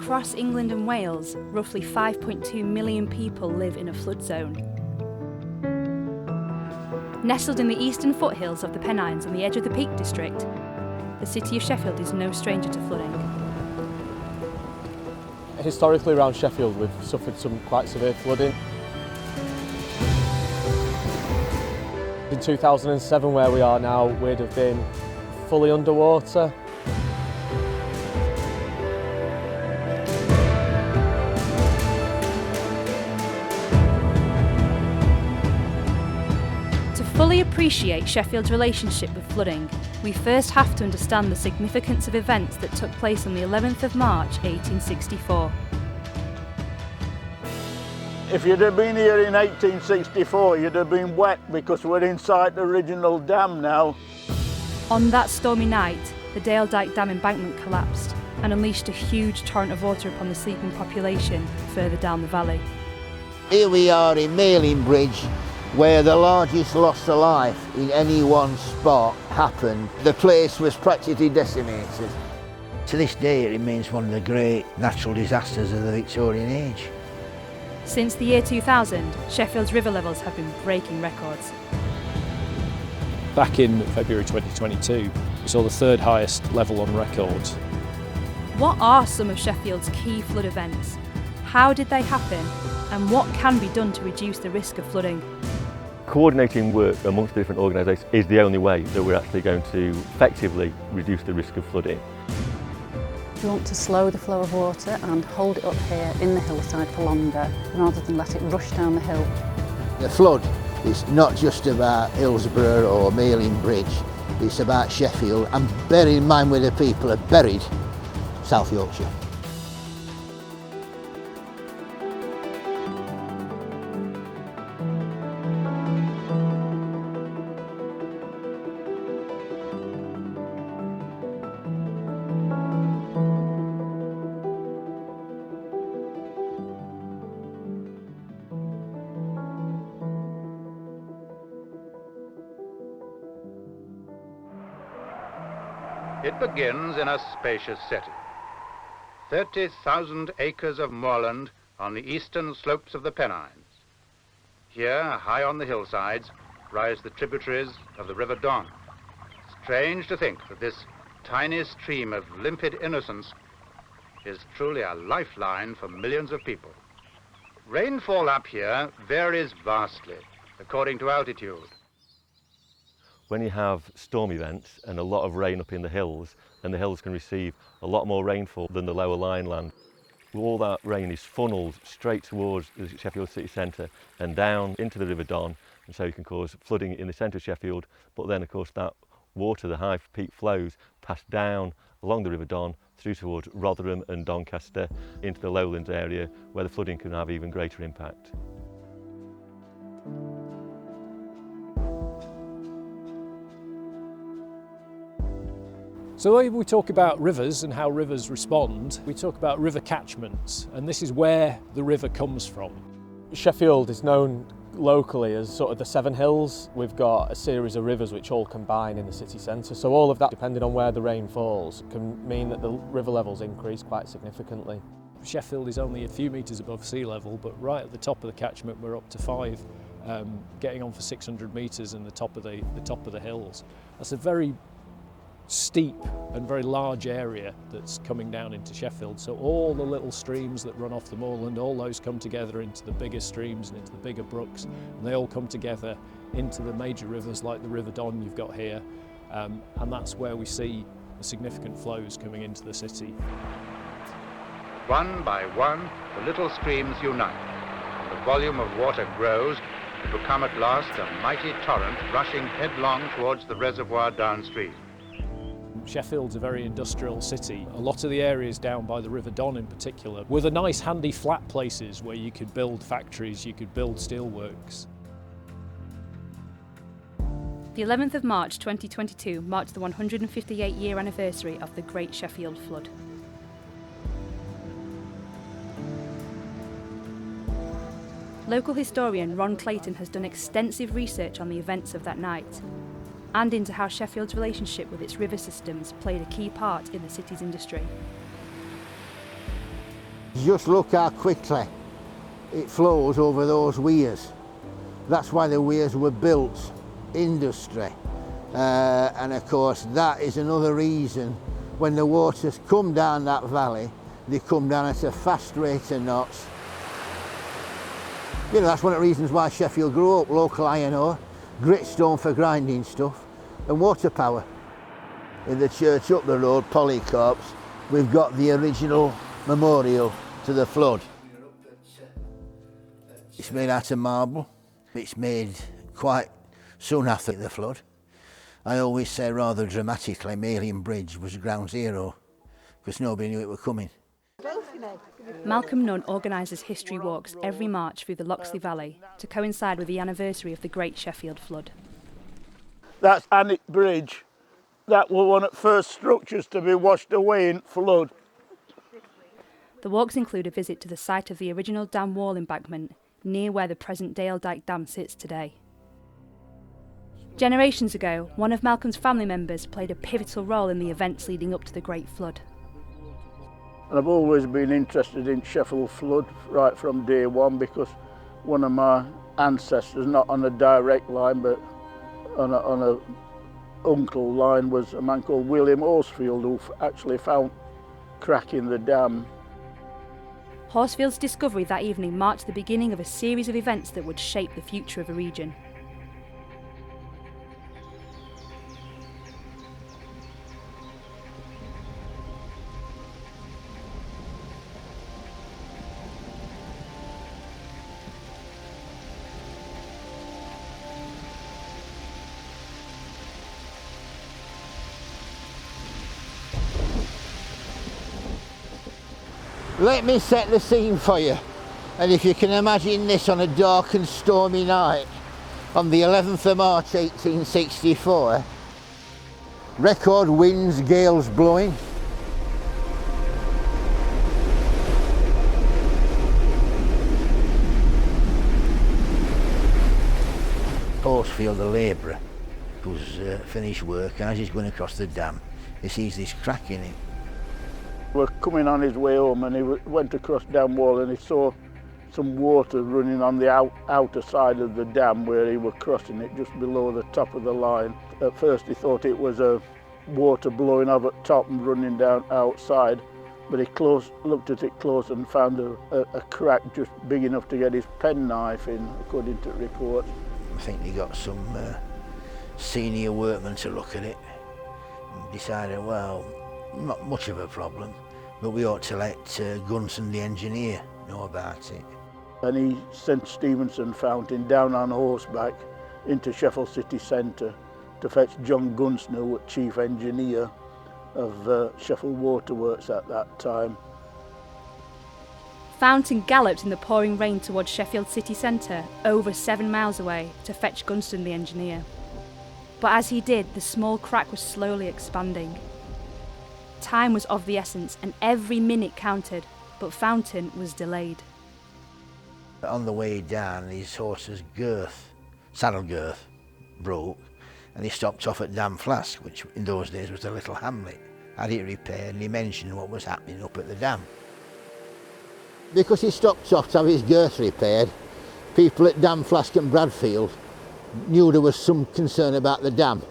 Across England and Wales, roughly 5.2 million people live in a flood zone. Nestled in the eastern foothills of the Pennines on the edge of the Peak District, the city of Sheffield is no stranger to flooding. Historically around Sheffield we've suffered some quite severe flooding. In 2007, where we are now, we'd have been fully underwater. To fully appreciate Sheffield's relationship with flooding, we first have to understand the significance of events that took place on the 11th of March 1864. If you'd have been here in 1864, you'd have been wet because we're inside the original dam now. On that stormy night, the Dale Dyke Dam embankment collapsed and unleashed a huge torrent of water upon the sleeping population further down the valley. Here we are in Mailing Bridge, where the largest loss of life in any one spot happened. The place was practically decimated. To this day it remains one of the great natural disasters of the Victorian age. Since the year 2000, Sheffield's river levels have been breaking records. Back in February 2022, we saw the third highest level on record. What are some of Sheffield's key flood events? How did they happen? And what can be done to reduce the risk of flooding? Coordinating work amongst the different organisations is the only way that we're actually going to effectively reduce the risk of flooding. We want to slow the flow of water and hold it up here in the hillside for longer, rather than let it rush down the hill. The flood is not just about Hillsborough or Mailing Bridge, it's about Sheffield, and bear in mind where the people are buried, South Yorkshire. It begins in a spacious setting. 30,000 acres of moorland on the eastern slopes of the Pennines. Here, high on the hillsides, rise the tributaries of the River Don. Strange to think that this tiny stream of limpid innocence is truly a lifeline for millions of people. Rainfall up here varies vastly according to altitude. When you have storm events and a lot of rain up in the hills, and the hills can receive a lot more rainfall than the lower lying land, all that rain is funneled straight towards the Sheffield city centre and down into the River Don, and so you can cause flooding in the centre of Sheffield, but then of course that water, the high peak flows, pass down along the River Don through towards Rotherham and Doncaster into the lowlands area where the flooding can have even greater impact. So when we talk about rivers and how rivers respond, we talk about river catchments, and this is where the river comes from. Sheffield is known locally as sort of the Seven Hills. We've got a series of rivers which all combine in the city centre, so all of that, depending on where the rain falls, can mean that the river levels increase quite significantly. Sheffield is only a few metres above sea level, but right at the top of the catchment we're up to 5, getting on for 600 metres in the top of the hills. That's a very steep and very large area that's coming down into Sheffield, so all the little streams that run off the moorland, all those come together into the bigger streams and into the bigger brooks, and they all come together into the major rivers like the River Don you've got here, and that's where we see the significant flows coming into the city. One by one, the little streams unite, and the volume of water grows to become at last a mighty torrent rushing headlong towards the reservoir downstream. Sheffield's a very industrial city. A lot of the areas down by the River Don in particular were the nice handy flat places where you could build factories, you could build steelworks. The 11th of March 2022 marked the 158-year anniversary of the Great Sheffield Flood. Local historian Ron Clayton has done extensive research on the events of that night, and into how Sheffield's relationship with its river systems played a key part in the city's industry. Just look how quickly it flows over those weirs. That's why the weirs were built, industry. And of course that is another reason when the waters come down that valley, they come down at a fast rate of knots. You know, that's one of the reasons why Sheffield grew up, local iron ore, grit stone for grinding stuff, and water power. In the church up the road, Polycarp's, we've got the original memorial to the flood. It's made out of marble. It's made quite soon after the flood. I always say rather dramatically, Mailing Bridge was ground zero because nobody knew it was coming. Malcolm Nunn organises history walks every March through the Loxley Valley to coincide with the anniversary of the Great Sheffield Flood. That's Annick Bridge. That was one of the first structures to be washed away in flood. The walks include a visit to the site of the original dam wall embankment near where the present Dale Dyke Dam sits today. Generations ago, one of Malcolm's family members played a pivotal role in the events leading up to the Great Flood. And I've always been interested in Sheffield Flood right from day one because one of my ancestors, not on a direct line but on a uncle line, was a man called William Horsfield who actually found crack in the dam. Horsfield's discovery that evening marked the beginning of a series of events that would shape the future of the region. Let me set the scene for you, and if you can imagine this on a dark and stormy night on the 11th of March 1864, record winds, gales blowing, Horsfield, the labourer, who's finished work, and as he's going across the dam, he sees this crack in it. We're coming on his way home and he went across dam wall and he saw some water running on the outer side of the dam where he was crossing it, just below the top of the line. At first he thought it was water blowing up at top and running down outside, but he looked at it close and found a crack just big enough to get his penknife in, according to reports. I think they got some senior workmen to look at it and decided, well, not much of a problem, but we ought to let Gunson, the engineer, know about it. And he sent Stevenson Fountain down on horseback into Sheffield city centre to fetch John Gunson, who was chief engineer of Sheffield Waterworks at that time. Fountain galloped in the pouring rain towards Sheffield city centre, over 7 miles away, to fetch Gunson, the engineer. But as he did, the small crack was slowly expanding. Time was of the essence and every minute counted, but Fountain was delayed. On the way down, his horse's saddle girth, broke, and he stopped off at Dam Flask, which in those days was a little hamlet. Had it repaired, and he mentioned what was happening up at the dam. Because he stopped off to have his girth repaired, people at Dam Flask and Bradfield knew there was some concern about the dam.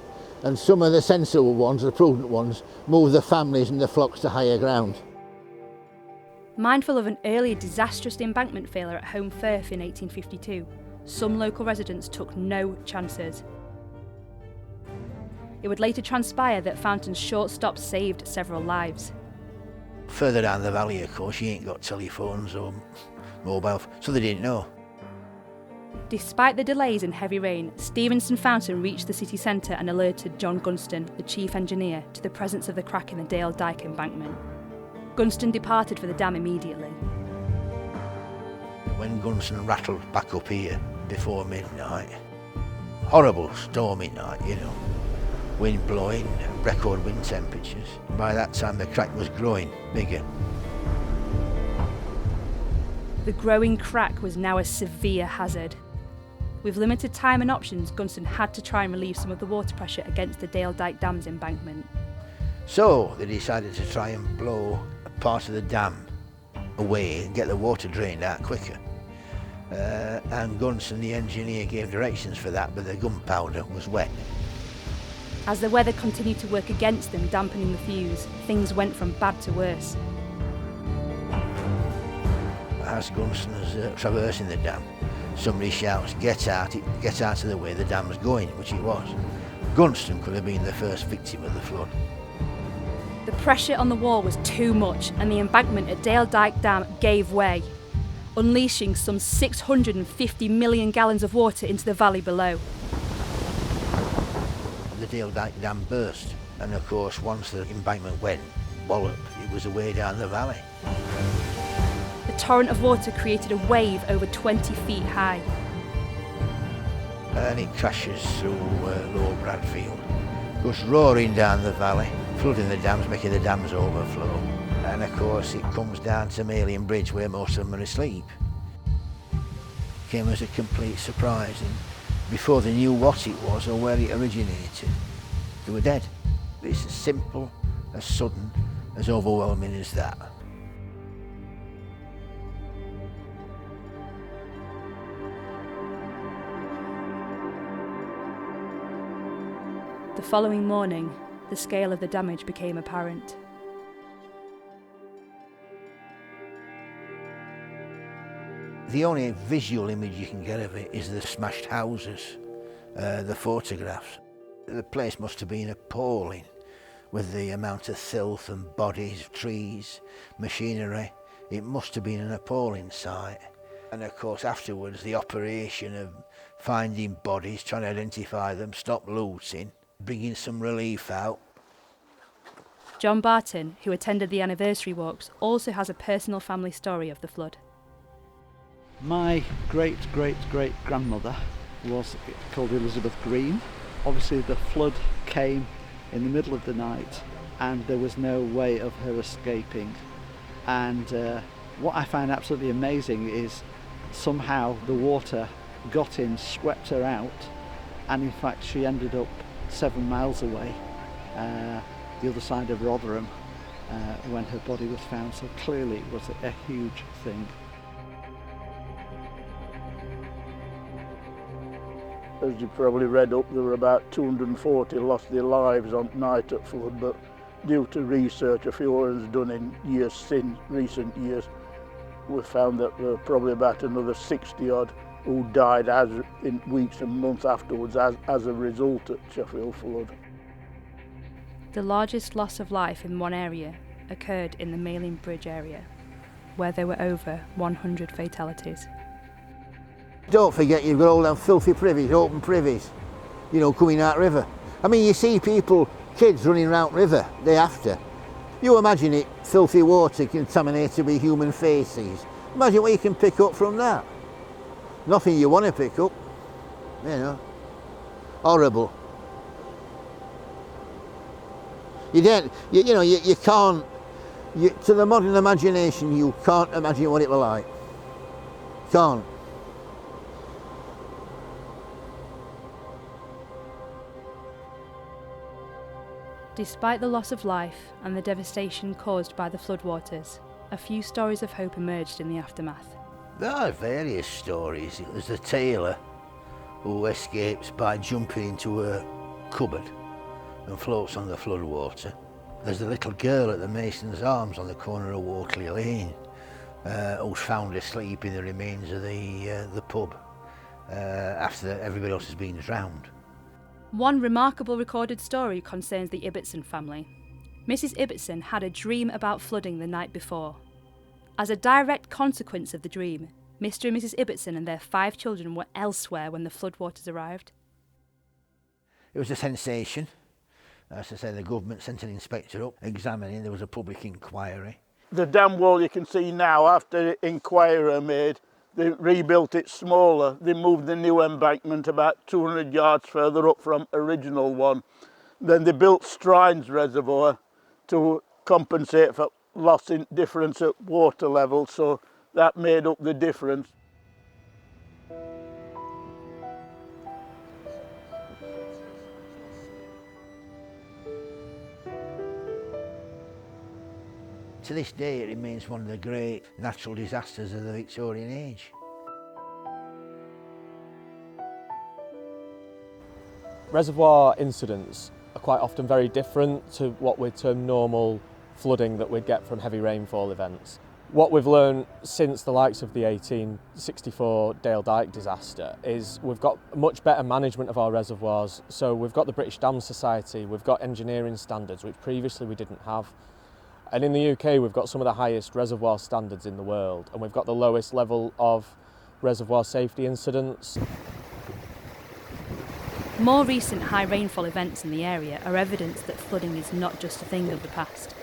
And some of the sensible ones, the prudent ones, moved the families and the flocks to higher ground. Mindful of an earlier disastrous embankment failure at Home Firth in 1852, some local residents took no chances. It would later transpire that Fountain's short stop saved several lives. Further down the valley, of course, you ain't got telephones or mobile, so they didn't know. Despite the delays and heavy rain, Stevenson Fountain reached the city centre and alerted John Gunston, the chief engineer, to the presence of the crack in the Dale Dyke embankment. Gunston departed for the dam immediately. When Gunston rattled back up here before midnight, horrible stormy night, you know, wind blowing, record wind temperatures. By that time the crack was growing bigger. The growing crack was now a severe hazard. With limited time and options, Gunston had to try and relieve some of the water pressure against the Dale Dyke Dam's embankment. So they decided to try and blow a part of the dam away and get the water drained out quicker. And Gunson, the engineer, gave directions for that, but the gunpowder was wet. As the weather continued to work against them, dampening the fuse, things went from bad to worse. As Gunson was traversing the dam, somebody shouts, get out of the way, the dam's going, which it was. Gunson could have been the first victim of the flood. The pressure on the wall was too much and the embankment at Dale Dyke Dam gave way, unleashing some 650 million gallons of water into the valley below. The Dale Dyke Dam burst, and of course once the embankment went, wallop, it was away down the valley. The torrent of water created a wave over 20 feet high. And it crashes through Lower Bradfield, goes roaring down the valley, flooding the dams, making the dams overflow. And of course it comes down to Mailing Bridge where most of them are asleep. Came as a complete surprise, and before they knew what it was or where it originated, they were dead. It's as simple, as sudden, as overwhelming as that. The following morning, the scale of the damage became apparent. The only visual image you can get of it is the smashed houses, the photographs. The place must have been appalling with the amount of filth and bodies, trees, machinery. It must have been an appalling sight. And of course afterwards the operation of finding bodies, trying to identify them, stop looting, bringing some relief out. John Barton, who attended the anniversary walks, also has a personal family story of the flood. My great-great-great-grandmother was called Elizabeth Green. Obviously the flood came in the middle of the night and there was no way of her escaping. And what I find absolutely amazing is somehow the water got in, swept her out, and in fact she ended up 7 miles away, the other side of Rotherham, when her body was found. So clearly it was a huge thing. As you probably read up, there were about 240 lost their lives on night at flood, but due to research a few was done in years since, recent years, we found that there were probably about another 60 odd who died in weeks and months afterwards as a result of Sheffield Flood. The largest loss of life in one area occurred in the Mailing Bridge area, where there were over 100 fatalities. Don't forget you've got all them filthy privies, open privies, you know, coming out river. I mean, you see people, kids running around river day after. You imagine it, filthy water contaminated with human faces. Imagine what you can pick up from that. Nothing you want to pick up, you know. Horrible. You can't, to the modern imagination, you can't imagine what it was like. Can't. Despite the loss of life and the devastation caused by the floodwaters, a few stories of hope emerged in the aftermath. There are various stories. There's a tailor who escapes by jumping into a cupboard and floats on the floodwater. There's a little girl at the Mason's Arms on the corner of Walkley Lane who's found asleep in the remains of the pub after everybody else has been drowned. One remarkable recorded story concerns the Ibbotson family. Mrs. Ibbotson had a dream about flooding the night before. As a direct consequence of the dream, Mr. and Mrs. Ibbotson and their 5 children were elsewhere when the floodwaters arrived. It was a sensation. As I said, the government sent an inspector up examining. There was a public inquiry. The dam wall you can see now, after the inquiry made, they rebuilt it smaller. They moved the new embankment about 200 yards further up from original one. Then they built Strine's Reservoir to compensate for loss in difference at water level, so that made up the difference. To this day, it remains one of the great natural disasters of the Victorian age. Reservoir incidents are quite often very different to what we'd term normal flooding that we'd get from heavy rainfall events. What we've learned since the likes of the 1864 Dale Dyke disaster is we've got much better management of our reservoirs. So we've got the British Dam Society, we've got engineering standards, which previously we didn't have. And in the UK, we've got some of the highest reservoir standards in the world, and we've got the lowest level of reservoir safety incidents. More recent high rainfall events in the area are evidence that flooding is not just a thing of the past.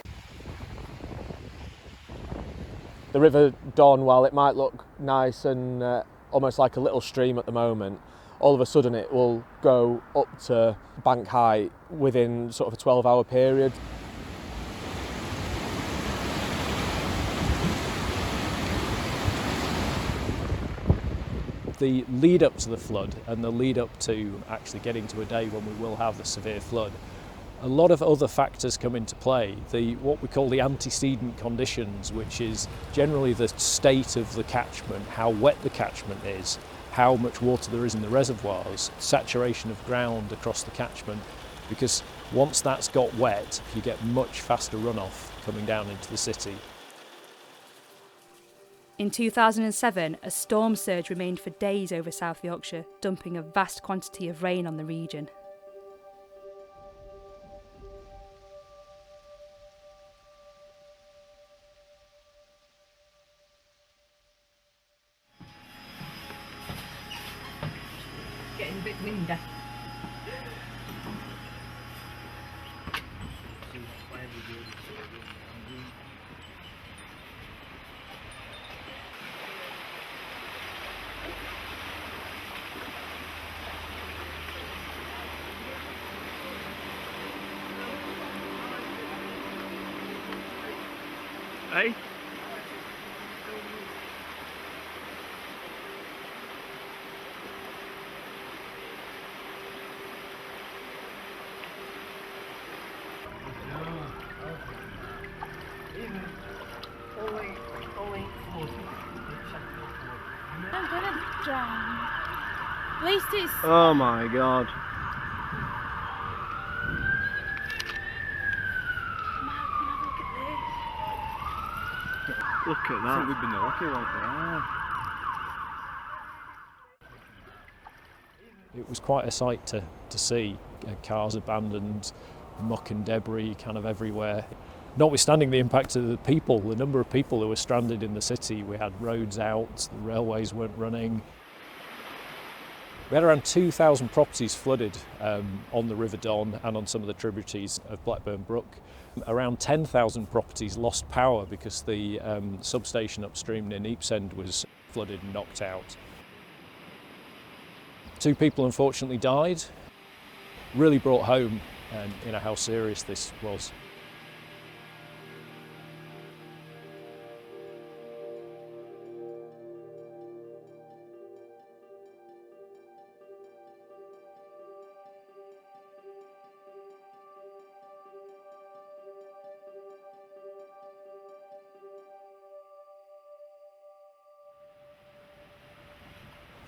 The River Don, while it might look nice and almost like a little stream at the moment, all of a sudden it will go up to bank height within sort of a 12-hour period. The lead up to the flood and the lead up to actually getting to a day when we will have the severe flood, a lot of other factors come into play. What we call the antecedent conditions, which is generally the state of the catchment, how wet the catchment is, how much water there is in the reservoirs, saturation of ground across the catchment, because once that's got wet, you get much faster runoff coming down into the city. In 2007, a storm surge remained for days over South Yorkshire, dumping a vast quantity of rain on the region. Getting a bit windy. Hey? I'm gonna drown. At least it's... Oh my god. Look at that. I think we've been the lucky ones there. It was quite a sight to see, cars abandoned, muck and debris kind of everywhere. Notwithstanding the impact of the people, the number of people who were stranded in the city, we had roads out, the railways weren't running. We had around 2,000 properties flooded on the River Don and on some of the tributaries of Blackburn Brook. Around 10,000 properties lost power because the substation upstream near Neepsend was flooded and knocked out. 2 people unfortunately died. Really brought home how serious this was.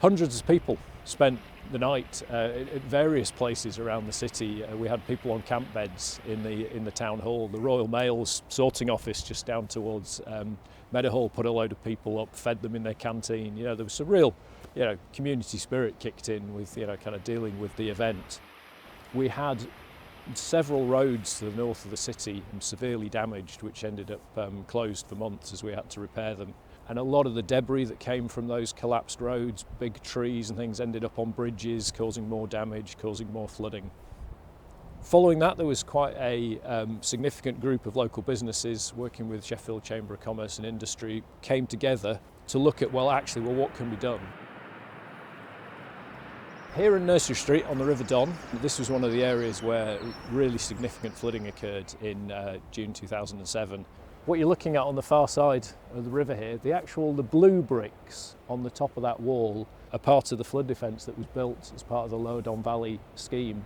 Hundreds of people spent the night at various places around the city. We had people on camp beds in the town hall. The Royal Mail's sorting office just down towards Meadowhall put a load of people up, fed them in their canteen. There was some real, community spirit kicked in with, kind of dealing with the event. We had several roads to the north of the city severely damaged, which ended up closed for months as we had to repair them. And a lot of the debris that came from those collapsed roads, big trees and things, ended up on bridges, causing more damage, causing more flooding. Following that, there was quite a significant group of local businesses working with Sheffield Chamber of Commerce and Industry came together to look at, what can be done? Here in Nursery Street on the River Don, this was one of the areas where really significant flooding occurred in June 2007. What you're looking at on the far side of the river here, the blue bricks on the top of that wall are part of the flood defence that was built as part of the Lower Don Valley scheme.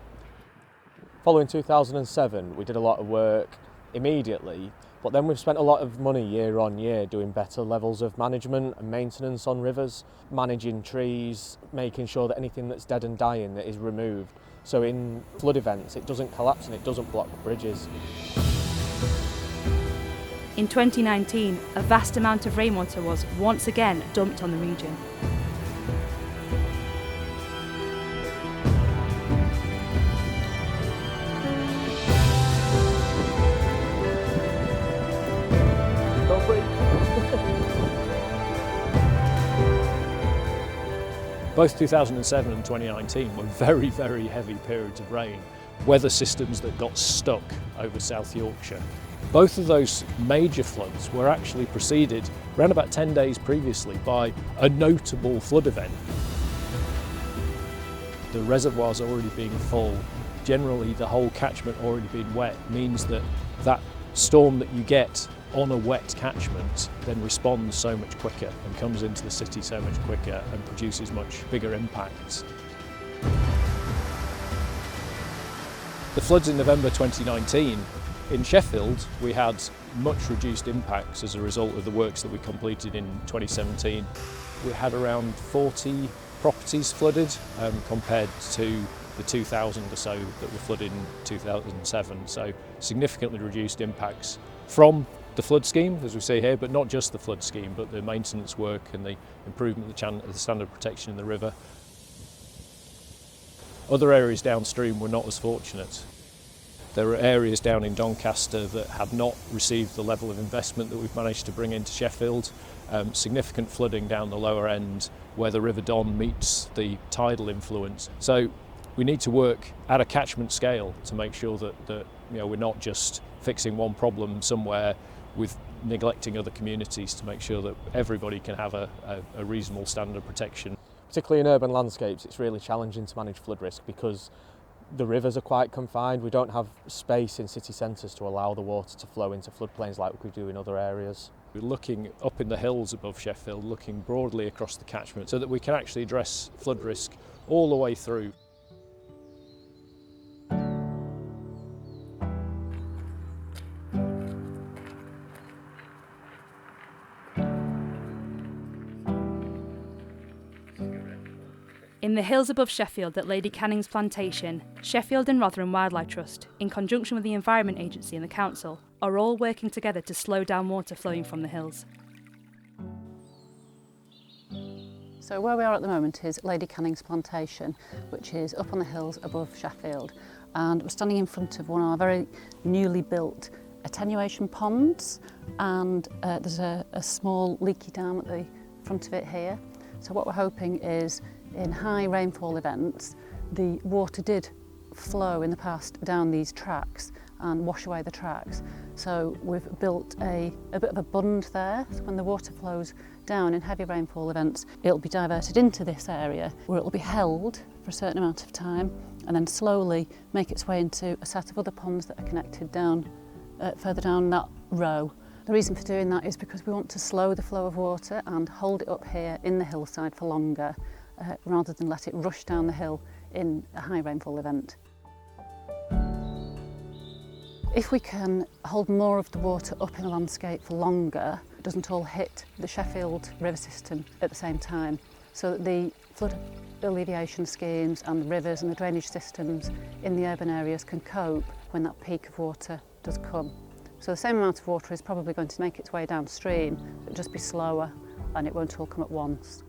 Following 2007, we did a lot of work immediately But then we've spent a lot of money year on year doing better levels of management and maintenance on rivers, managing trees, making sure that anything that's dead and dying that is removed. So in flood events it doesn't collapse and it doesn't block bridges. In 2019, a vast amount of rainwater was once again dumped on the region. Both 2007 and 2019 were very, very heavy periods of rain, weather systems that got stuck over South Yorkshire. Both of those major floods were actually preceded around about 10 days previously by a notable flood event. The reservoirs already being full, generally the whole catchment already being wet, means that that storm that you get on a wet catchment then responds so much quicker and comes into the city so much quicker and produces much bigger impacts. The floods in November 2019, in Sheffield we had much reduced impacts as a result of the works that we completed in 2017. We had around 40 properties flooded compared to the 2,000 or so that were flooded in 2007, so significantly reduced impacts from the flood scheme, as we see here, but not just the flood scheme, but the maintenance work and the improvement of the standard of protection in the river. Other areas downstream were not as fortunate. There are areas down in Doncaster that have not received the level of investment that we've managed to bring into Sheffield. Significant flooding down the lower end where the River Don meets the tidal influence. So we need to work at a catchment scale to make sure that we're not just fixing one problem somewhere with neglecting other communities, to make sure that everybody can have a reasonable standard of protection. Particularly in urban landscapes, it's really challenging to manage flood risk because the rivers are quite confined. We don't have space in city centres to allow the water to flow into floodplains like we do in other areas. We're looking up in the hills above Sheffield, looking broadly across the catchment so that we can actually address flood risk all the way through. In the hills above Sheffield at Lady Canning's plantation, Sheffield and Rotherham Wildlife Trust, in conjunction with the Environment Agency and the Council, are all working together to slow down water flowing from the hills. So where we are at the moment is Lady Canning's plantation, which is up on the hills above Sheffield, and we're standing in front of one of our very newly built attenuation ponds, and there's a small leaky dam at the front of it here. So what we're hoping is, in high rainfall events, the water did flow in the past down these tracks and wash away the tracks. So we've built a bit of a bund there, so when the water flows down in heavy rainfall events, it'll be diverted into this area where it'll be held for a certain amount of time and then slowly make its way into a set of other ponds that are connected down further down that row. The reason for doing that is because we want to slow the flow of water and hold it up here in the hillside for longer, rather than let it rush down the hill in a high rainfall event. If we can hold more of the water up in the landscape for longer, it doesn't all hit the Sheffield river system at the same time, so that the flood alleviation schemes and the rivers and the drainage systems in the urban areas can cope when that peak of water does come. So the same amount of water is probably going to make its way downstream, but just be slower and it won't all come at once.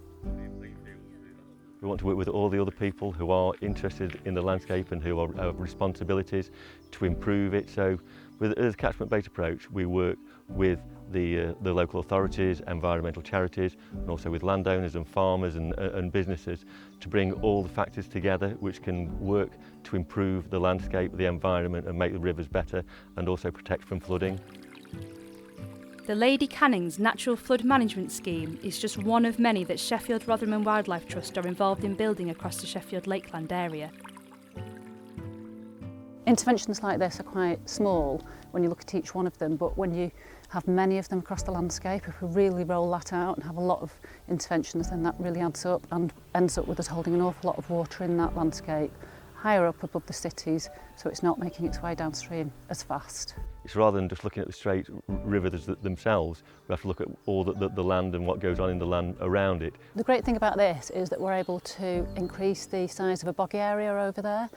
We want to work with all the other people who are interested in the landscape and who have responsibilities to improve it. So with a catchment-based approach, we work with the local authorities, environmental charities, and also with landowners and farmers and businesses to bring all the factors together which can work to improve the landscape, the environment, and make the rivers better, and also protect from flooding. The Lady Canning's Natural Flood Management Scheme is just one of many that Sheffield Rotherham Wildlife Trust are involved in building across the Sheffield Lakeland area. Interventions like this are quite small when you look at each one of them, but when you have many of them across the landscape, if we really roll that out and have a lot of interventions, then that really adds up and ends up with us holding an awful lot of water in that landscape, higher up above the cities, so it's not making its way downstream as fast. It's rather than just looking at the straight rivers themselves, we have to look at all the land and what goes on in the land around it. The great thing about this is that we're able to increase the size of a boggy area over there.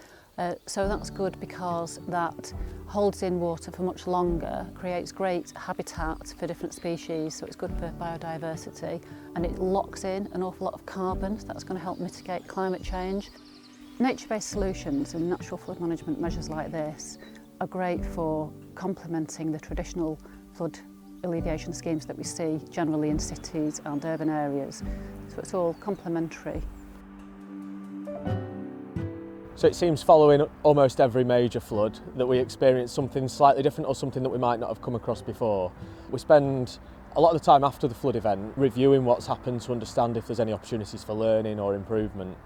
So that's good because that holds in water for much longer, creates great habitat for different species, so it's good for biodiversity, and it locks in an awful lot of carbon. That's going to help mitigate climate change. Nature-based solutions and natural flood management measures like this are great for complementing the traditional flood alleviation schemes that we see generally in cities and urban areas. So it's all complementary. So it seems following almost every major flood that we experience something slightly different or something that we might not have come across before. We spend a lot of the time after the flood event reviewing what's happened to understand if there's any opportunities for learning or improvement.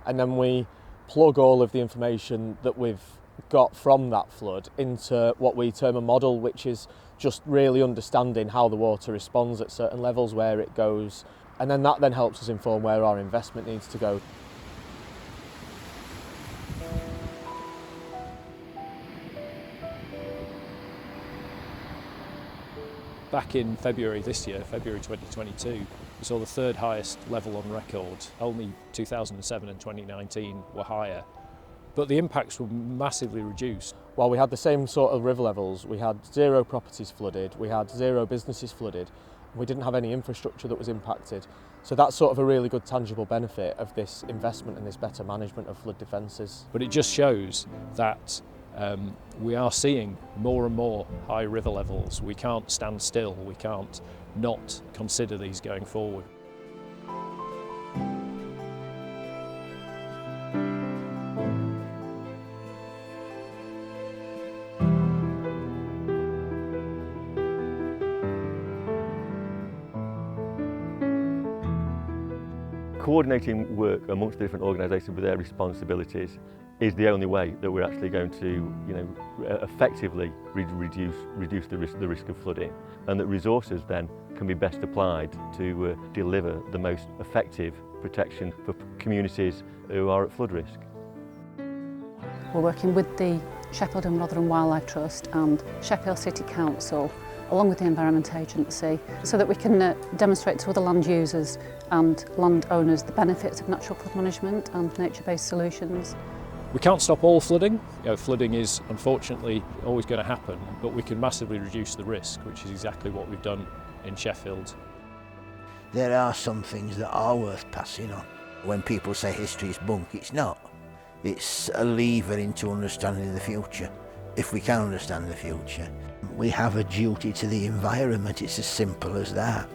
And then we plug all of the information that we've got from that flood into what we term a model, which is just really understanding how the water responds at certain levels, where it goes. And then that then helps us inform where our investment needs to go. Back in February this year, February 2022, we saw the third highest level on record. Only 2007 and 2019 were higher, but the impacts were massively reduced. While we had the same sort of river levels, we had 0 properties flooded, we had 0 businesses flooded, we didn't have any infrastructure that was impacted. So that's sort of a really good tangible benefit of this investment and this better management of flood defences. But it just shows that we are seeing more and more high river levels. We can't stand still, we can't not consider these going forward. Coordinating work amongst different organisations with their responsibilities is the only way that we're actually going to, effectively reduce the risk of flooding, and that resources then can be best applied to deliver the most effective protection for communities who are at flood risk. We're working with the Sheffield and Rotherham Wildlife Trust and Sheffield City Council, along with the Environment Agency, so that we can demonstrate to other land users and landowners the benefits of natural flood management and nature-based solutions. We can't stop all flooding. Flooding is unfortunately always going to happen, but we can massively reduce the risk, which is exactly what we've done in Sheffield. There are some things that are worth passing on. When people say history is bunk, it's not. It's a lever into understanding the future. If we can understand the future, we have a duty to the environment. It's as simple as that.